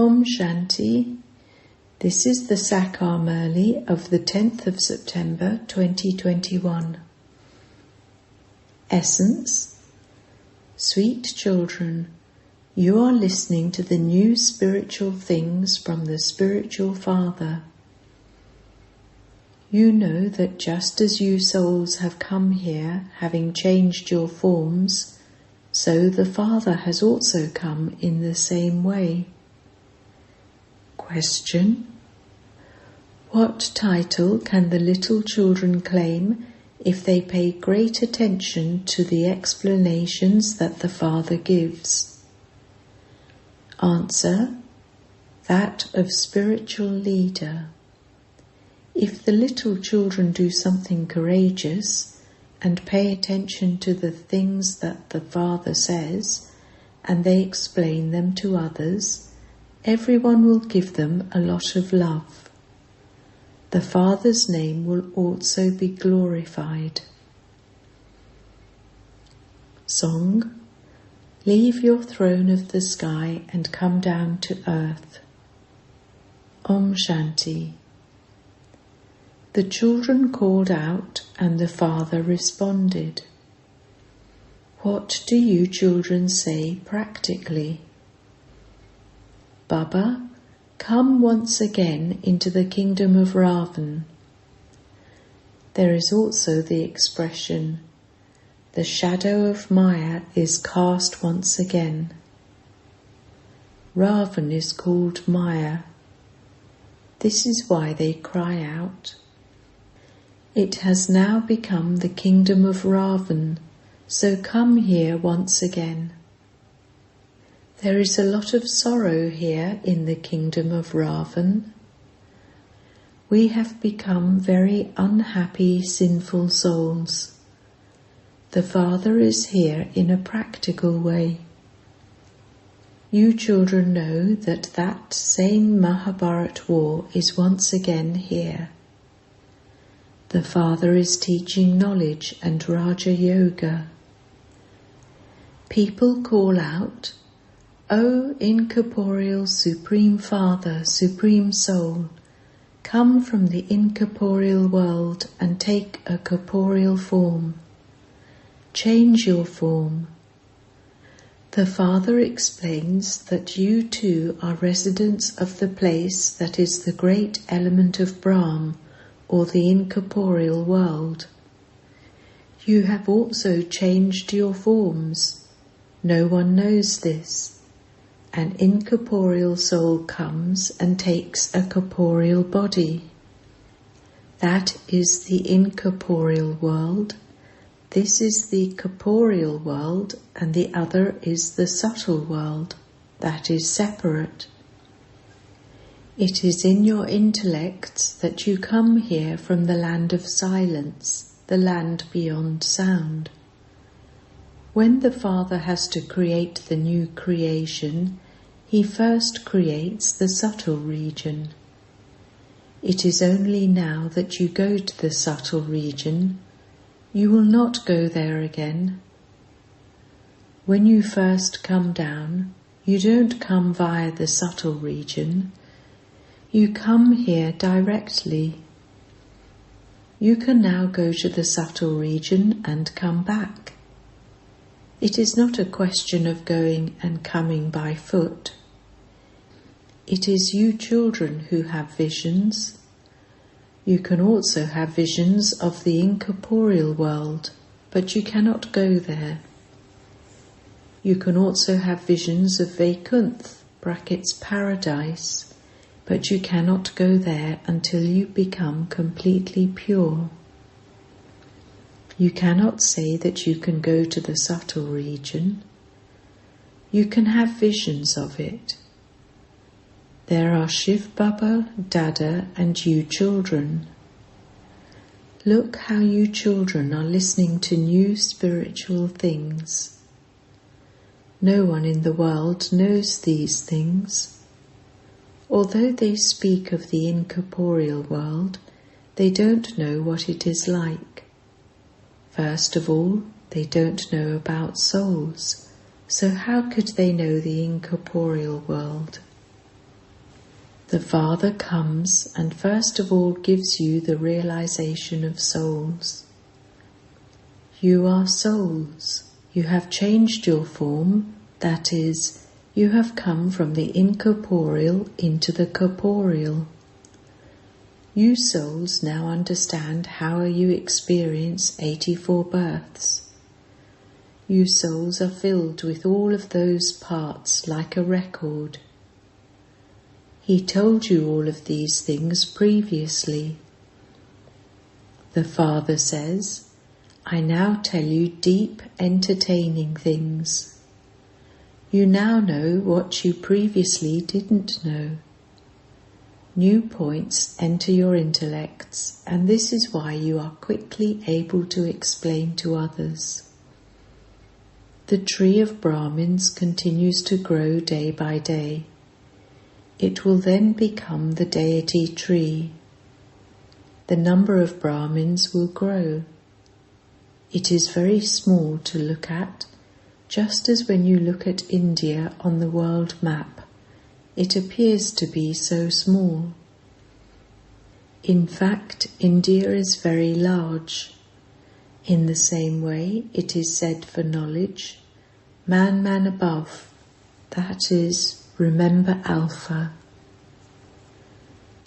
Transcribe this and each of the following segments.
Om Shanti. This is the Sakar Murli of the 10th of September 2021. Essence. Sweet children, you are listening to the new spiritual things from the spiritual Father. You know that just as you souls have come here, having changed your forms, so the Father has also come in the same way. Question: what title can the little children claim if they pay great attention to the explanations that the Father gives? Answer: that of spiritual leader. If the little children do something courageous and pay attention to the things that the Father says, and they explain them to others, everyone will give them a lot of love. The Father's name will also be glorified. Song. Leave your throne of the sky and come down to earth. Om Shanti. The children called out and the Father responded. What do you children say practically? Baba, come once again into the kingdom of Ravan. There is also the expression, the shadow of Maya is cast once again. Ravan is called Maya. This is why they cry out. It has now become the kingdom of Ravan, so come here once again. There is a lot of sorrow here in the kingdom of Ravan. We have become very unhappy, sinful souls. The Father is here in a practical way. You children know that same Mahabharat war is once again here. The Father is teaching knowledge and Raja Yoga. People call out, O incorporeal Supreme Father, Supreme Soul, come from the incorporeal world and take a corporeal form. Change your form. The Father explains that you too are residents of the place that is the great element of Brahm, or the incorporeal world. You have also changed your forms. No one knows this. An incorporeal soul comes and takes a corporeal body. That is the incorporeal world. This is the corporeal world, and the other is the subtle world. That is separate. It is in your intellects that you come here from the land of silence, the land beyond sound. When the Father has to create the new creation, He first creates the subtle region. It is only now that you go to the subtle region. You will not go there again. When you first come down, you don't come via the subtle region. You come here directly. You can now go to the subtle region and come back. It is not a question of going and coming by foot. It is you children who have visions. You can also have visions of the incorporeal world, but you cannot go there. You can also have visions of Vaikuntha, (paradise), but you cannot go there until you become completely pure. You cannot say that you can go to the subtle region. You can have visions of it. There are Shiv Baba, Dada, and you children. Look how you children are listening to new spiritual things. No one in the world knows these things. Although they speak of the incorporeal world, they don't know what it is like. First of all, they don't know about souls, so how could they know the incorporeal world? The Father comes and first of all gives you the realization of souls. You are souls. You have changed your form, that is, you have come from the incorporeal into the corporeal. You souls now understand how you experience 84 births. You souls are filled with all of those parts like a record. He told you all of these things previously. The Father says, I now tell you deep, entertaining things. You now know what you previously didn't know. New points enter your intellects, and this is why you are quickly able to explain to others. The tree of Brahmins continues to grow day by day. It will then become the deity tree. The number of Brahmins will grow. It is very small to look at, just as when you look at India on the world map, it appears to be so small. In fact, India is very large. In the same way, it is said for knowledge, man above, that is, remember Alpha.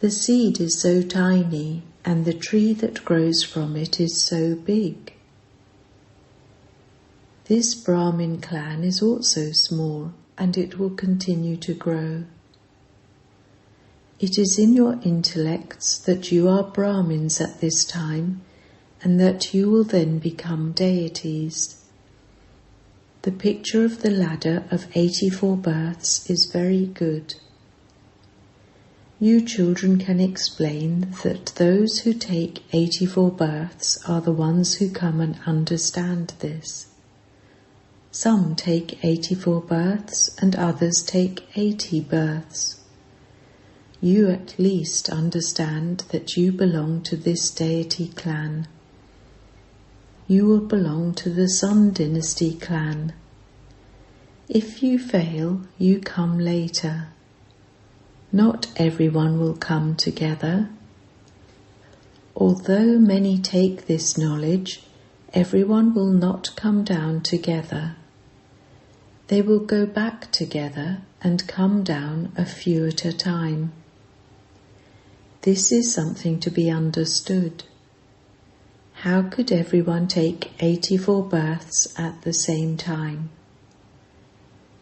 The seed is so tiny, and the tree that grows from it is so big. This Brahmin clan is also small, and it will continue to grow. It is in your intellects that you are Brahmins at this time, and that you will then become deities. The picture of the ladder of 84 births is very good. You children can explain that those who take 84 births are the ones who come and understand this. Some take 84 births and others take 80 births. You at least understand that you belong to this deity clan. You will belong to the Sun Dynasty clan. If you fail, you come later. Not everyone will come together. Although many take this knowledge, everyone will not come down together. They will go back together and come down a few at a time. This is something to be understood. How could everyone take 84 births at the same time?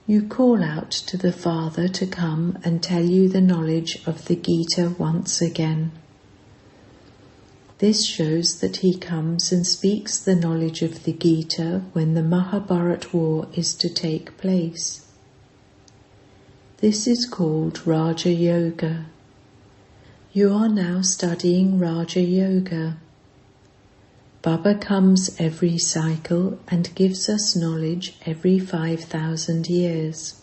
You call out to the Father to come and tell you the knowledge of the Gita once again. This shows that he comes and speaks the knowledge of the Gita when the Mahabharat war is to take place. This is called Raja Yoga. You are now studying Raja Yoga. Baba comes every cycle and gives us knowledge every 5,000 years.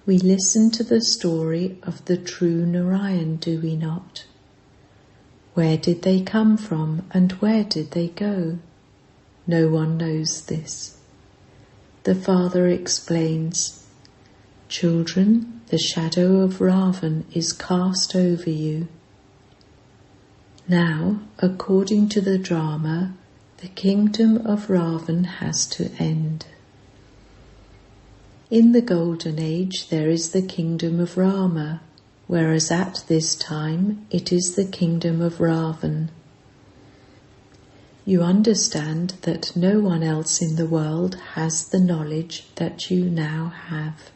We listen to the story of the true Narayan, do we not? Where did they come from and where did they go? No one knows this. The Father explains, children, the shadow of Ravan is cast over you. Now, according to the drama, the kingdom of Ravan has to end. In the Golden Age there is the kingdom of Rama, whereas at this time it is the kingdom of Ravan. You understand that no one else in the world has the knowledge that you now have.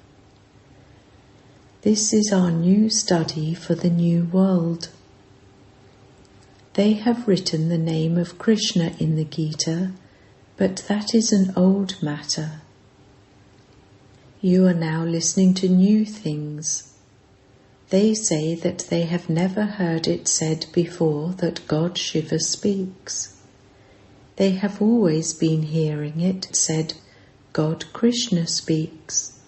This is our new study for the new world. They have written the name of Krishna in the Gita, but that is an old matter. You are now listening to new things. They say that they have never heard it said before that God Shiva speaks. They have always been hearing it said, God Krishna speaks.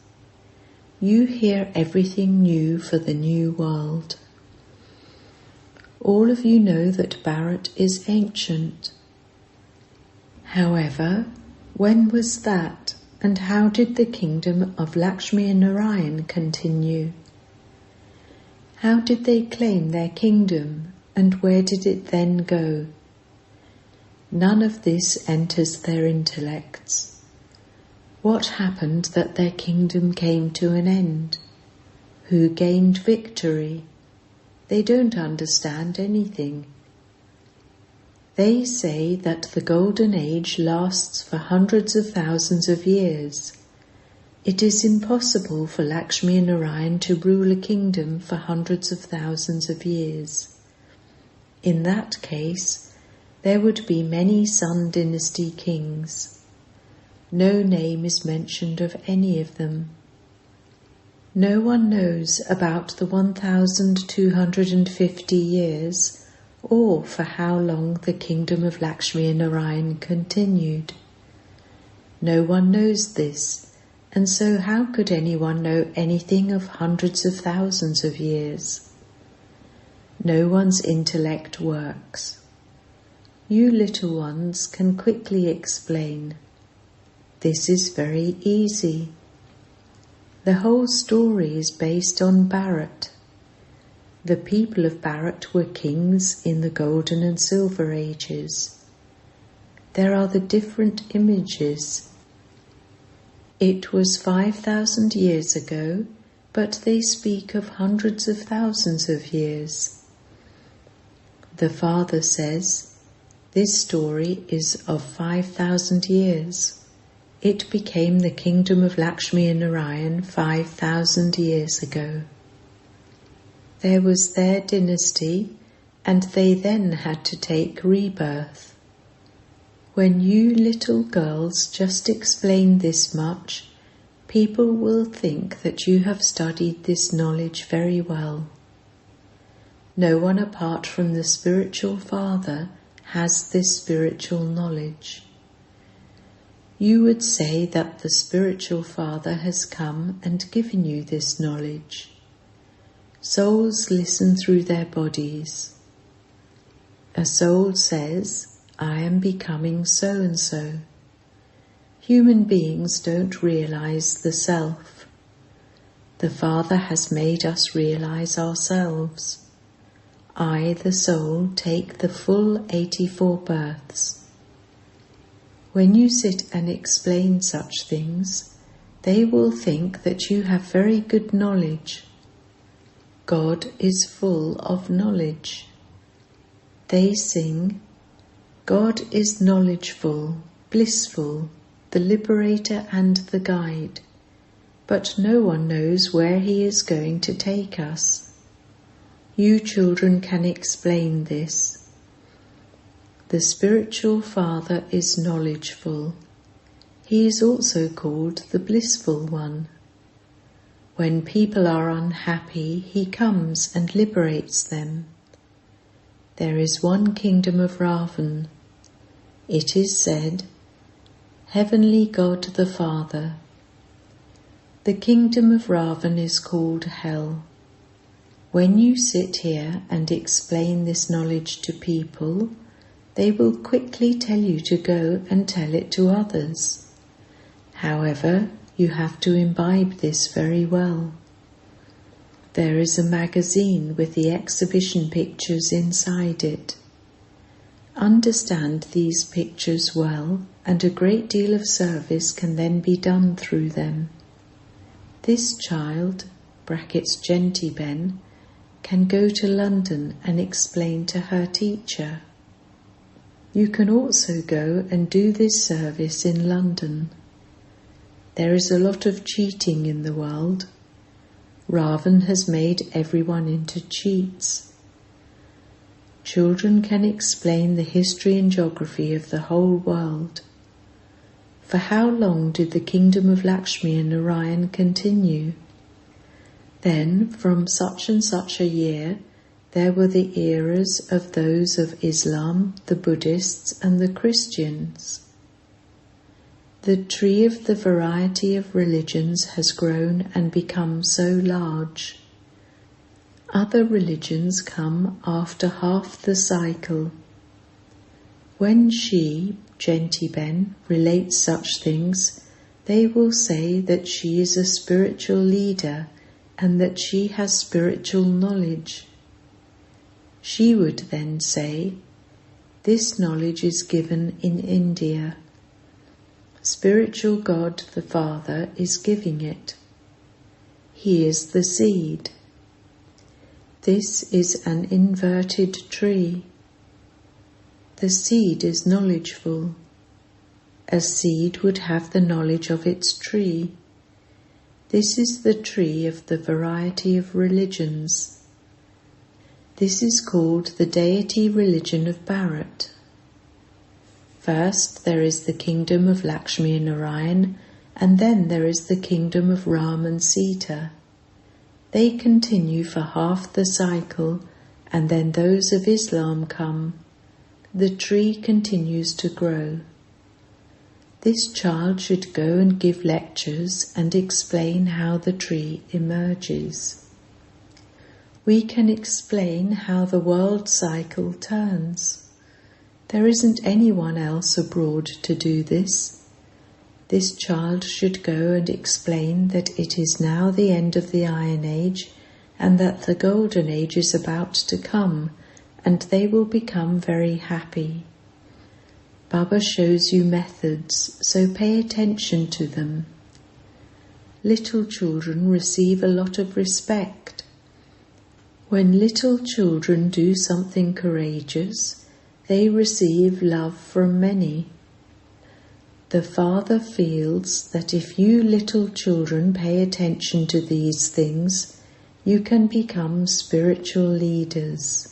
You hear everything new for the new world. All of you know that Bharat is ancient. However, when was that, and how did the kingdom of Lakshmi and Narayan continue? How did they claim their kingdom, and where did it then go? None of this enters their intellects. What happened that their kingdom came to an end? Who gained victory? They don't understand anything. They say that the golden age lasts for hundreds of thousands of years. It is impossible for Lakshmi and Narayan to rule a kingdom for hundreds of thousands of years. In that case, there would be many Sun dynasty kings. No name is mentioned of any of them. No one knows about the 1,250 years or for how long the kingdom of Lakshmi and Narayan continued. No one knows this, and so how could anyone know anything of hundreds of thousands of years? No one's intellect works. You little ones can quickly explain. This is very easy. The whole story is based on Bharat. The people of Bharat were kings in the Golden and Silver Ages. There are the different images. It was 5,000 years ago, but they speak of hundreds of thousands of years. The father says, this story is of 5,000 years. It became the kingdom of Lakshmi and Narayan 5,000 years ago. There was their dynasty, and they then had to take rebirth. When you little girls just explain this much, people will think that you have studied this knowledge very well. No one apart from the spiritual father has this spiritual knowledge. You would say that the spiritual father has come and given you this knowledge. Souls listen through their bodies. A soul says, I am becoming so and so. Human beings don't realize the self. The Father has made us realize ourselves. I, the soul, take the full 84 births. When you sit and explain such things, they will think that you have very good knowledge. God is full of knowledge. They sing, God is knowledgeful, blissful, the liberator and the guide, but no one knows where he is going to take us. You children can explain this. The spiritual father is knowledgeful. He is also called the blissful one. When people are unhappy, he comes and liberates them. There is one kingdom of Ravan. It is said, Heavenly God the Father. The kingdom of Ravan is called Hell. When you sit here and explain this knowledge to people, they will quickly tell you to go and tell it to others. However, you have to imbibe this very well. There is a magazine with the exhibition pictures inside it. Understand these pictures well, and a great deal of service can then be done through them. This child, Gentiben, can go to London and explain to her teacher. You can also go and do this service in London. There is a lot of cheating in the world. Ravan has made everyone into cheats. Children can explain the history and geography of the whole world. For how long did the kingdom of Lakshmi and Narayan continue? Then, from such and such a year, there were the eras of those of Islam, the Buddhists, and the Christians. The tree of the variety of religions has grown and become so large. Other religions come after half the cycle. When she, Gentiben, relates such things, they will say that she is a spiritual leader and that she has spiritual knowledge. She would then say, "This knowledge is given in India. Spiritual God the Father is giving it. He is the seed. This is an inverted tree. The seed is knowledgeful. A seed would have the knowledge of its tree. This is the tree of the variety of religions. This is called the deity religion of Bharat. First there is the kingdom of Lakshmi and Narayan, and then there is the kingdom of Ram and Sita. They continue for half the cycle, and then those of Islam come. The tree continues to grow. This child should go and give lectures and explain how the tree emerges. We can explain how the world cycle turns. There isn't anyone else abroad to do this. This child should go and explain that it is now the end of the Iron Age and that the Golden Age is about to come, and they will become very happy. Baba shows you methods, so pay attention to them. Little children receive a lot of respect. When little children do something courageous, they receive love from many. The Father feels that if you little children pay attention to these things, you can become spiritual leaders.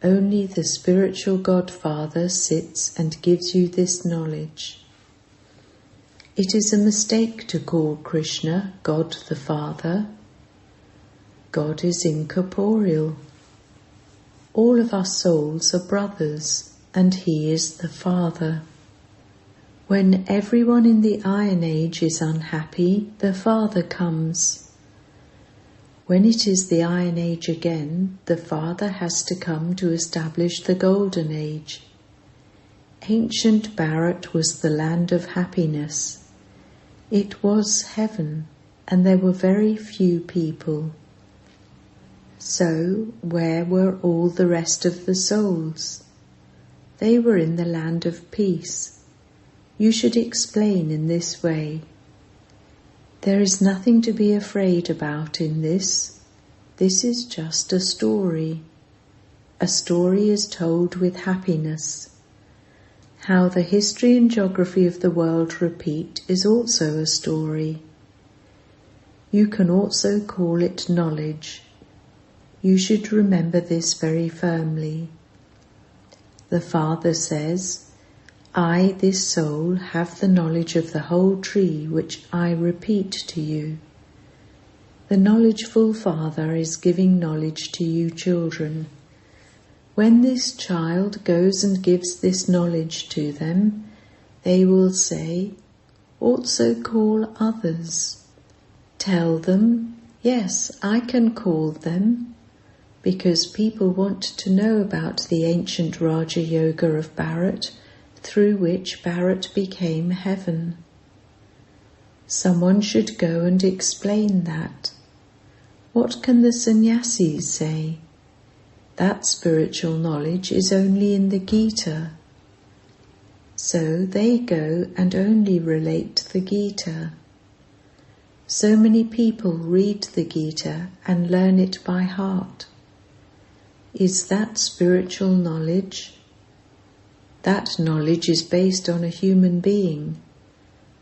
Only the spiritual Godfather sits and gives you this knowledge. It is a mistake to call Krishna God the Father. God is incorporeal. All of our souls are brothers, and He is the Father. When everyone in the Iron Age is unhappy, the Father comes. When it is the Iron Age again, the Father has to come to establish the Golden Age. Ancient Bharat was the land of happiness. It was heaven, and there were very few people. So, where were all the rest of the souls? They were in the land of peace. You should explain in this way. There is nothing to be afraid about in this. This is just a story. A story is told with happiness. How the history and geography of the world repeat is also a story. You can also call it knowledge. You should remember this very firmly. The Father says, "I, this soul, have the knowledge of the whole tree which I repeat to you." The knowledgeful Father is giving knowledge to you children. When this child goes and gives this knowledge to them, they will say, "Also call others." Tell them, "Yes, I can call them," because people want to know about the ancient Raja Yoga of Bharat, through which Bharat became heaven. Someone should go and explain that. What can the sannyasis say? That spiritual knowledge is only in the Gita. So they go and only relate the Gita. So many people read the Gita and learn it by heart. Is that spiritual knowledge? That knowledge is based on a human being.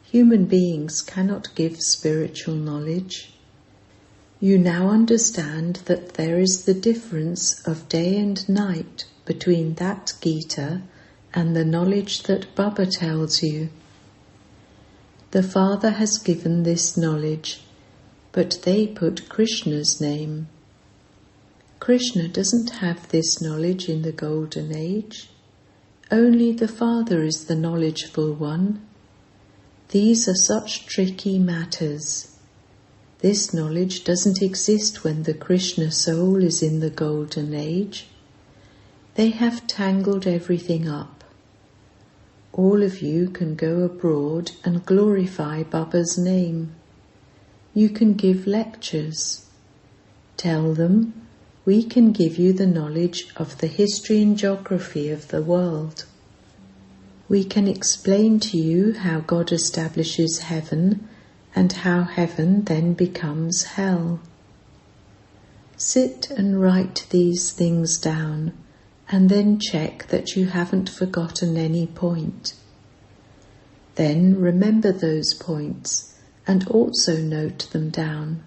Human beings cannot give spiritual knowledge. You now understand that there is the difference of day and night between that Gita and the knowledge that Baba tells you. The Father has given this knowledge, but they put Krishna's name. Krishna doesn't have this knowledge in the Golden Age. Only the Father is the knowledgeful one. These are such tricky matters. This knowledge doesn't exist when the Krishna soul is in the Golden Age. They have tangled everything up. All of you can go abroad and glorify Baba's name. You can give lectures. Tell them, we can give you the knowledge of the history and geography of the world. We can explain to you how God establishes heaven and how heaven then becomes hell. Sit and write these things down and then check that you haven't forgotten any point. Then remember those points and also note them down.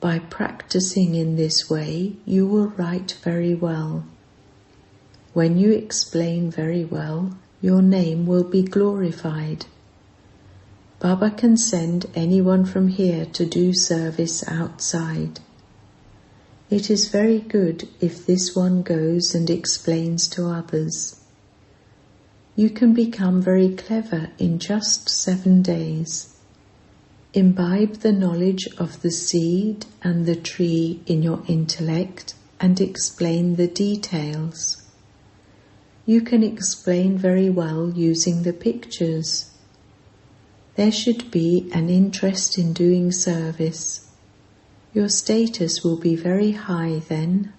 By practicing in this way, you will write very well. When you explain very well, your name will be glorified. Baba can send anyone from here to do service outside. It is very good if this one goes and explains to others. You can become very clever in just 7 days. Imbibe the knowledge of the seed and the tree in your intellect and explain the details. You can explain very well using the pictures. There should be an interest in doing service. Your status will be very high then.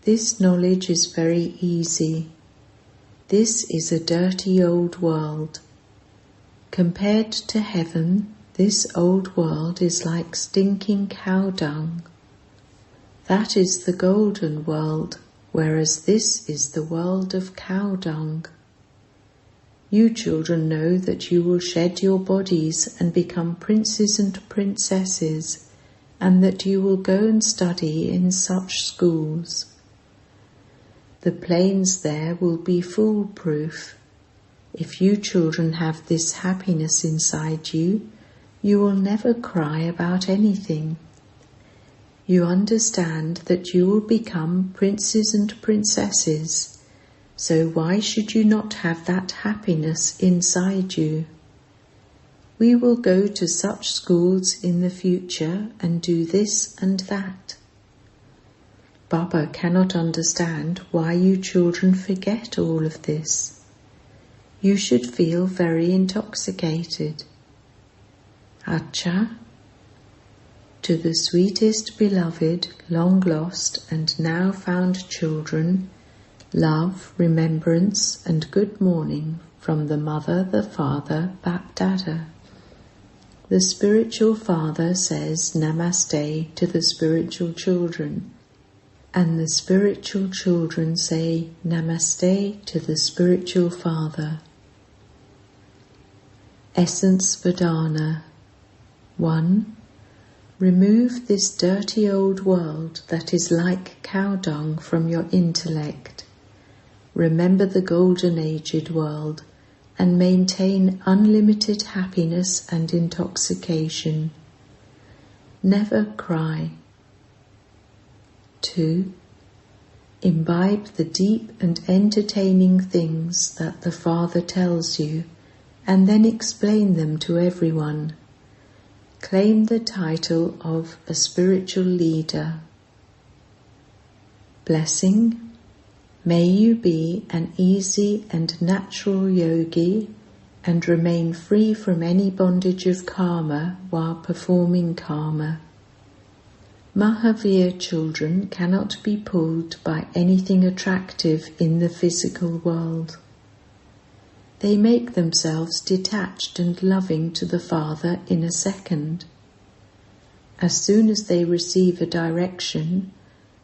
This knowledge is very easy. This is a dirty old world. Compared to heaven, this old world is like stinking cow dung. That is the golden world, whereas this is the world of cow dung. You children know that you will shed your bodies and become princes and princesses, and that you will go and study in such schools. The planes there will be foolproof. If you children have this happiness inside you, you will never cry about anything. You understand that you will become princes and princesses, so why should you not have that happiness inside you? We will go to such schools in the future and do this and that. Baba cannot understand why you children forget all of this. You should feel very intoxicated. Acha, to the sweetest beloved, long lost and now found children, love, remembrance and good morning from the Mother, the Father, Bap-Dada. The spiritual father says Namaste to the spiritual children, and the spiritual children say Namaste to the spiritual father. Essence Vedana. 1. Remove this dirty old world that is like cow dung from your intellect. Remember the golden-aged world and maintain unlimited happiness and intoxication. Never cry. 2. Imbibe the deep and entertaining things that the Father tells you, and then explain them to everyone. Claim the title of a spiritual leader. Blessing. May you be an easy and natural yogi and remain free from any bondage of karma while performing karma. Mahavir children cannot be pulled by anything attractive in the physical world. They make themselves detached and loving to the Father in a second. As soon as they receive a direction,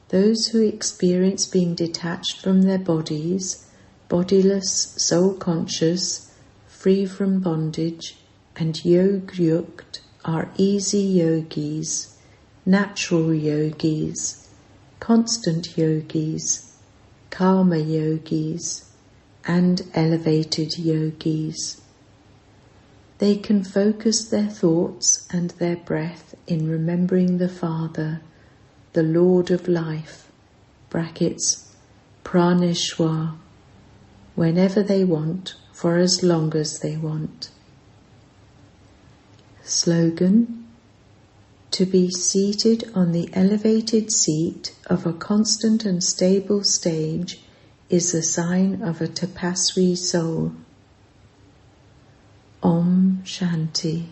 those who experience being detached from their bodies, bodiless, soul-conscious, free from bondage, and yog-yukt are easy yogis, natural yogis, constant yogis, karma yogis, and elevated yogis. They can focus their thoughts and their breath in remembering the Father, the Lord of Life, brackets, Praneshwar, whenever they want, for as long as they want. Slogan: to be seated on the elevated seat of a constant and stable stage is a sign of a tapasvi soul. Om Shanti.